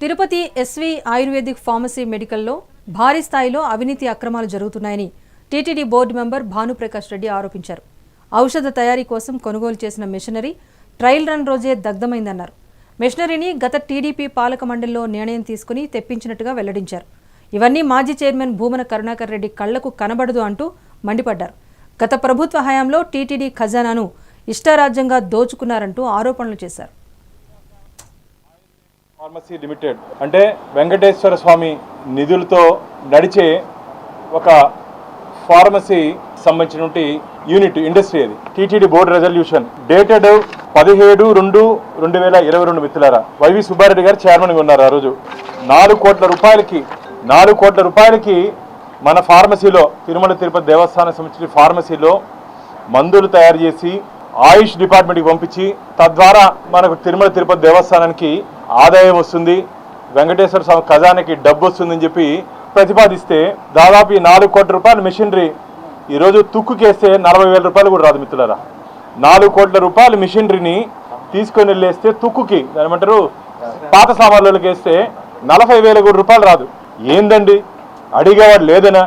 Tirupati SV ayurvedic pharmacy మెడికల్లో భారీ స్థాయిలో అవినీతి అక్రమాలు జరుగుతున్నాయని TTD board member Bhanuprakash Reddy ఆరోపించారు. ఔషధ తయారీ కోసం కొనుగోలు చేసిన మెషినరీ ట్రయల్ రన్ రోజే దగ్ధమైందన్నారు. మెషినరీని గత టీడీపీ పాలక మండలిలో నిర్ణయం తీసుకుని తెప్పించినట్టుగా వెల్లడించారు. ఇవన్నీ మాజీ చైర్మన్ భూమన కరుణాకర్ రెడ్డి కళ్లకు కనబడదు అంటూ మండిపడ్డారు. గత ప్రభుత్వ హయాంలో టీటీడీ ఖజానాను ఇష్టారాజ్యంగా దోచుకున్నారంటూ ఆరోపణలు చేశారు. ఫార్మసీ లిమిటెడ్ అంటే వెంకటేశ్వర స్వామి నిధులతో నడిచే ఒక ఫార్మసీ సంబంధించినటువంటి యూనిట్ ఇండస్ట్రీ. అది టీటీడీ బోర్డు రెజల్యూషన్ డేటెడ్ 17/2/2022 మిత్రులారా. వైవి సుబ్బారెడ్డి గారు చైర్మన్గా ఉన్నారు. ఆ రోజు 4 కోట్ల రూపాయలకి మన ఫార్మసీలో తిరుమల తిరుపతి దేవస్థానం సంబంధించిన ఫార్మసీలో మందులు తయారు చేసి ఆయుష్ డిపార్ట్మెంట్కి పంపించి తద్వారా మనకు తిరుమల తిరుపతి దేవస్థానానికి ఆదాయం వస్తుంది, వెంకటేశ్వర స్వామి ఖజానాకి డబ్బు వస్తుందని చెప్పి ప్రతిపాదిస్తే దాదాపు 4 కోట్ల రూపాయల మెషినరీ ఈరోజు తుక్కుకేస్తే 40,000 రూపాయలు కూడా రాదు మిత్రులారా. 4 కోట్ల రూపాయల మెషినరీని తీసుకొని వెళ్ళేస్తే తుక్కుకి ఏమంటారు పాత సామాన్లకు వేస్తే 40,000 రూపాయలు రాదు. ఏందండి అడిగేవాడు లేదనా?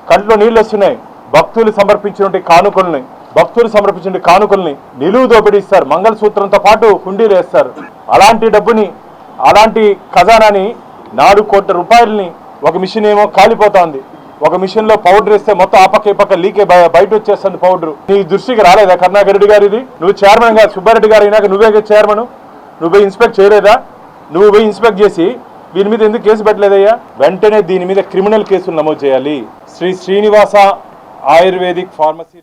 కంట్లో నీళ్ళు వస్తున్నాయి. భక్తులు సమర్పించిన కానుకల్ని నిలువు దోపిడిస్తారు. మంగళసూత్రంతో పాటు హుండీలు వేస్తారు. అలాంటి డబ్బుని అలాంటి ఖజానాని 4 కోట్ల రూపాయలని ఒక మిషన్ ఏమో కాలిపోతుంది. ఒక మిషన్ లో పౌడర్ వేస్తే మొత్తం ఆ పక్క ఈ పక్క లీకే బయట వచ్చేస్తుంది పౌడర్. నీ దృష్టికి రాలేదా కరుణాకర్ రెడ్డి గారు? ఇది నువ్వు చైర్మన్ గా సుబ్బారెడ్డి గారు అయినాక నువ్వే చైర్మన్, నువ్వు ఇన్స్పెక్ట్ చేయలేదా? నువ్వు పోయి ఇన్స్పెక్ట్ చేసి దీని మీద ఎందుకు కేసు పెట్టలేదయ్యా? వెంటనే దీని మీద క్రిమినల్ కేసులు నమోదు చేయాలి. Shri Srinivasa ayurvedic pharmacy